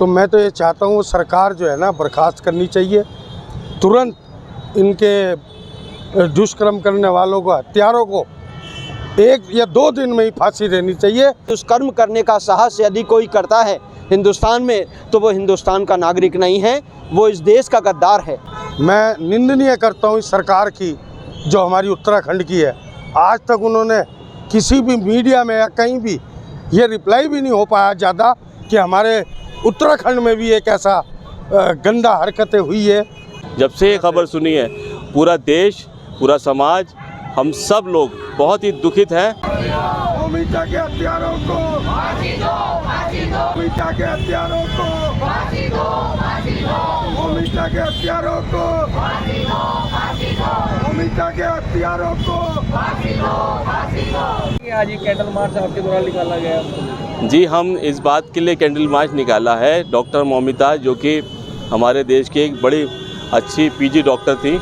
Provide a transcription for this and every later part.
तो मैं तो ये चाहता हूँ सरकार जो है ना बर्खास्त करनी चाहिए, तुरंत इनके दुष्कर्म करने वालों को, हत्यारों को 1 या 2 दिन में ही फांसी देनी चाहिए। दुष्कर्म करने का साहस यदि कोई करता है हिंदुस्तान में तो वो हिंदुस्तान का नागरिक नहीं है, वो इस देश का गद्दार है। मैं निंदनीय करता हूँ इस सरकार की जो हमारी उत्तराखंड की है। आज तक उन्होंने किसी भी मीडिया में या कहीं भी ये रिप्लाई भी नहीं हो पाया ज़्यादा कि हमारे उत्तराखंड में भी एक ऐसा गंदा हरकतें हुई है। जब से ये खबर सुनी है पूरा देश, पूरा समाज, हम सब लोग बहुत ही दुखित हैं। ममता के हत्यारों को फांसी दो, फांसी दो। ममता के हत्यारों को फांसी दो, फांसी दो। ममता के हत्यारों को फांसी दो, फांसी दो। ममता के हत्यारों को फांसी दो, फांसी दो। आज ये कैंडल मार्च आपके द्वारा निकाला गया। जी, हम इस बात के लिए कैंडल मार्च निकाला है। डॉक्टर मौमिता जो कि हमारे देश की एक बड़ी अच्छी पीजी डॉक्टर थी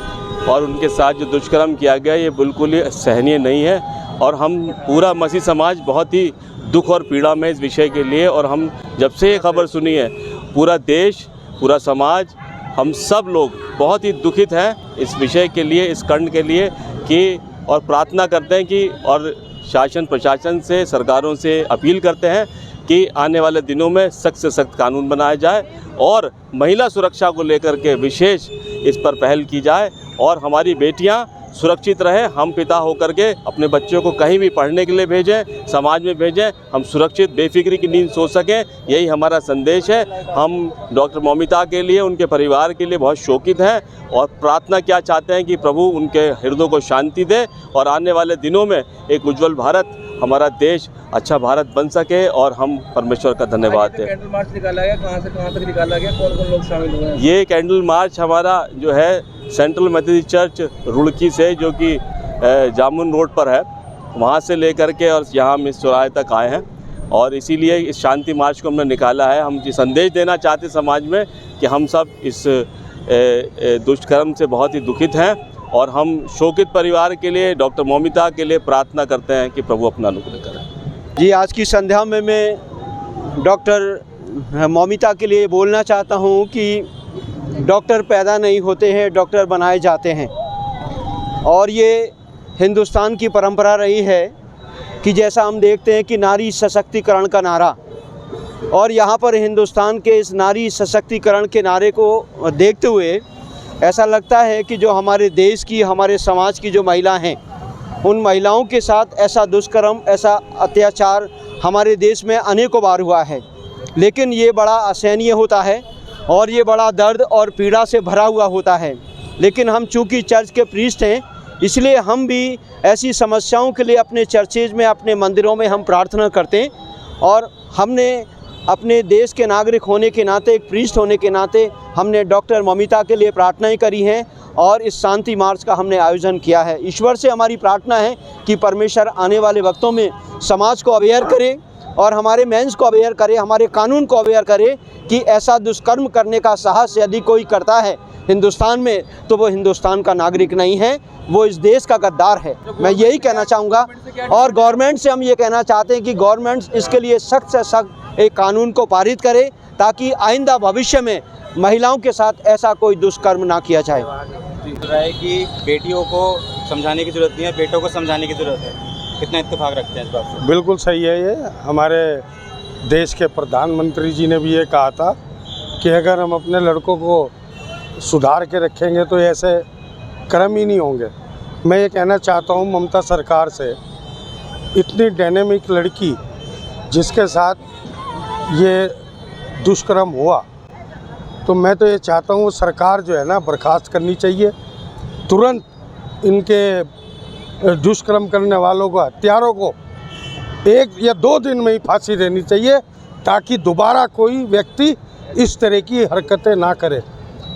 और उनके साथ जो दुष्कर्म किया गया ये बिल्कुल ही सहनीय नहीं है और हम पूरा मसीह समाज बहुत ही दुख और पीड़ा में इस विषय के लिए। और हम जब से ये खबर सुनी है पूरा देश, पूरा समाज, हम सब लोग बहुत ही दुखित हैं इस विषय के लिए, इस कांड के लिए कि और प्रार्थना करते हैं कि और शासन प्रशासन से, सरकारों से अपील करते हैं कि आने वाले दिनों में सख्त से सख्त कानून बनाया जाए और महिला सुरक्षा को लेकर के विशेष इस पर पहल की जाए और हमारी बेटियां सुरक्षित रहें। हम पिता होकर के अपने बच्चों को कहीं भी पढ़ने के लिए भेजें, समाज में भेजें, हम सुरक्षित बेफिक्री की नींद सो सकें, यही हमारा संदेश है। हम डॉक्टर मौमिता के लिए, उनके परिवार के लिए बहुत शोकित हैं और प्रार्थना क्या चाहते हैं कि प्रभु उनके हृदय को शांति दे और आने वाले दिनों में एक उज्जवल भारत, हमारा देश अच्छा भारत बन सके और हम परमेश्वर का धन्यवाद दें। कैंडल मार्च निकाला गया, कहाँ से कहाँ तक निकाला गया, कौन कौन लोग शामिल हुए हैं? ये कैंडल मार्च हमारा जो है सेंट्रल मेथोडिस्ट चर्च रुड़की से, जो कि जामुन रोड पर है, वहाँ से लेकर के और यहाँ मिस चौराहे तक आए हैं और इसीलिए इस शांति मार्च को हमने निकाला है। हम ये संदेश देना चाहते समाज में कि हम सब इस दुष्कर्म से बहुत ही दुखित हैं और हम शोकित परिवार के लिए, डॉक्टर मौमिता के लिए प्रार्थना करते हैं कि प्रभु अपना अनुग्रह करें। जी, आज की संध्या में मैं डॉक्टर मौमिता के लिए बोलना चाहता हूँ कि डॉक्टर पैदा नहीं होते हैं, डॉक्टर बनाए जाते हैं। और ये हिंदुस्तान की परंपरा रही है कि जैसा हम देखते हैं कि नारी सशक्तिकरण का नारा, और यहाँ पर हिंदुस्तान के इस नारी सशक्तिकरण के नारे को देखते हुए ऐसा लगता है कि जो हमारे देश की, हमारे समाज की जो महिला हैं, उन महिलाओं के साथ ऐसा दुष्कर्म, ऐसा अत्याचार हमारे देश में अनेकों बार हुआ है। लेकिन ये बड़ा असहनीय होता है और ये बड़ा दर्द और पीड़ा से भरा हुआ होता है। लेकिन हम चूँकि चर्च के प्रीस्ट हैं, इसलिए हम भी ऐसी समस्याओं के लिए अपने चर्चेज में, अपने मंदिरों में हम प्रार्थना करते हैं। और हमने अपने देश के नागरिक होने के नाते, एक प्रीस्ट होने के नाते, हमने डॉक्टर मौमिता के लिए प्रार्थनाएं करी हैं और इस शांति मार्च का हमने आयोजन किया है। ईश्वर से हमारी प्रार्थना है कि परमेश्वर आने वाले वक्तों में समाज को अवेयर करे और हमारे मेंस को अवेयर करे, हमारे कानून को अवेयर करे कि ऐसा दुष्कर्म करने का साहस यदि कोई करता है हिंदुस्तान में तो वो हिंदुस्तान का नागरिक नहीं है, वो इस देश का गद्दार है। मैं यही कहना चाहूँगा और गवर्नमेंट से हम ये कहना चाहते हैं कि गवर्नमेंट इसके लिए सख्त से सख्त एक कानून को पारित करे ताकि आइंदा भविष्य में महिलाओं के साथ ऐसा कोई दुष्कर्म ना किया जाए। है कि बेटियों को समझाने की ज़रूरत नहीं है, बेटों को समझाने की ज़रूरत है। कितना इत्तेफाक रखते हैं इस बात से? बिल्कुल सही है। ये हमारे देश के प्रधानमंत्री जी ने भी ये कहा था कि अगर हम अपने लड़कों को सुधार के रखेंगे तो ऐसे कर्म ही नहीं होंगे। मैं ये कहना चाहता हूँ ममता सरकार से, इतनी डायनेमिक लड़की जिसके साथ ये दुष्कर्म हुआ, तो मैं तो ये चाहता हूँ सरकार जो है ना बर्खास्त करनी चाहिए, तुरंत इनके दुष्कर्म करने वालों को, हत्यारों को 1 या 2 दिन में ही फांसी देनी चाहिए ताकि दोबारा कोई व्यक्ति इस तरह की हरकतें ना करे।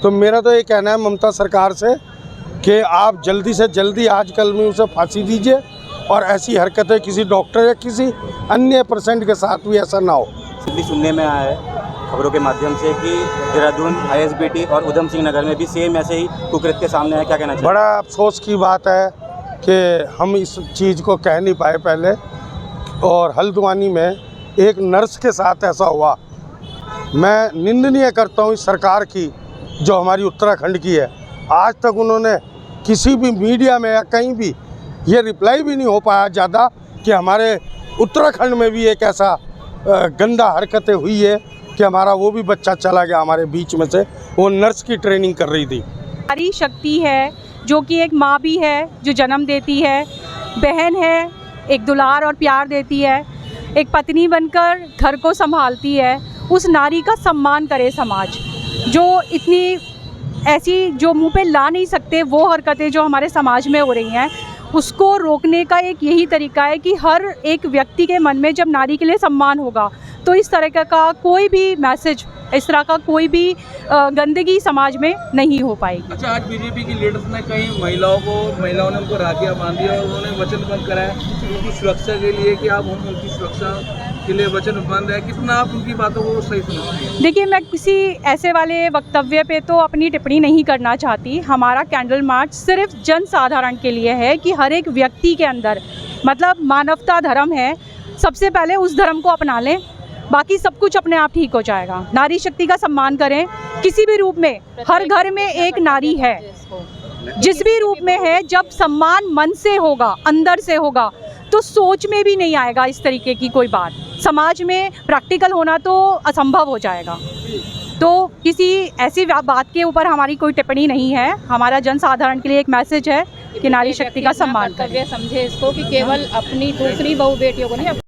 तो मेरा तो ये कहना है ममता सरकार से कि आप जल्दी से जल्दी आजकल में उसे फांसी दीजिए और ऐसी हरकतें किसी डॉक्टर या किसी अन्य पेशेंट के साथ भी ऐसा ना हो। सुनने में आया है खबरों के माध्यम से कि देहरादून, ISBT और उधम सिंह नगर में भी सेम ऐसे ही कुकृत्य सामने आया, क्या कहना चाहिए? बड़ा अफसोस की बात है कि हम इस चीज़ को कह नहीं पाए पहले। और हल्द्वानी में एक नर्स के साथ ऐसा हुआ मैं निंदनीय करता हूँ इस सरकार की जो हमारी उत्तराखंड की है। आज तक उन्होंने किसी भी मीडिया में या कहीं भी ये रिप्लाई भी नहीं हो पाया ज़्यादा कि हमारे उत्तराखंड में भी एक ऐसा गंदा हरकतें हुई है कि हमारा वो भी बच्चा चला गया हमारे बीच में से, वो नर्स की ट्रेनिंग कर रही थी। नारी शक्ति है जो कि एक माँ भी है जो जन्म देती है, बहन है, एक दुलार और प्यार देती है, एक पत्नी बनकर घर को संभालती है। उस नारी का सम्मान करे समाज। जो इतनी ऐसी जो मुंह पे ला नहीं सकते वो हरकतें जो हमारे समाज में हो रही हैं, उसको रोकने का एक यही तरीका है कि हर एक व्यक्ति के मन में जब नारी के लिए सम्मान होगा तो इस तरह का कोई भी मैसेज, इस तरह का कोई भी गंदगी समाज में नहीं हो पाएगी। अच्छा, आज बीजेपी की लीडर्स ने कई महिलाओं ने उनको राखियाँ बांधी और उन्होंने वचनबद्ध कराया उनकी सुरक्षा के लिए कि आप हम उनकी सुरक्षा के लिए वचनबद्ध है। कितना आप उनकी बातों को सही समझते हैं? देखिए, मैं किसी ऐसे वाले वक्तव्य पे तो अपनी टिप्पणी नहीं करना चाहती। हमारा कैंडल मार्च सिर्फ जनसाधारण के लिए है कि हर एक व्यक्ति के अंदर मतलब मानवता धर्म है, सबसे पहले उस धर्म को अपना लें, बाकी सब कुछ अपने आप ठीक हो जाएगा। नारी शक्ति का सम्मान करें किसी भी रूप में। हर घर में एक नारी है, जिस भी रूप में है। जब सम्मान मन से होगा, अंदर से होगा, तो सोच में भी नहीं आएगा इस तरीके की कोई बात। समाज में प्रैक्टिकल होना तो असंभव हो जाएगा। तो किसी ऐसी बात के ऊपर हमारी कोई टिप्पणी नहीं है। हमारा जनसाधारण के लिए एक मैसेज है कि नारी शक्ति का सम्मान करें। समझे इसको कि केवल अपनी दूसरी बहू बेटियों को नहीं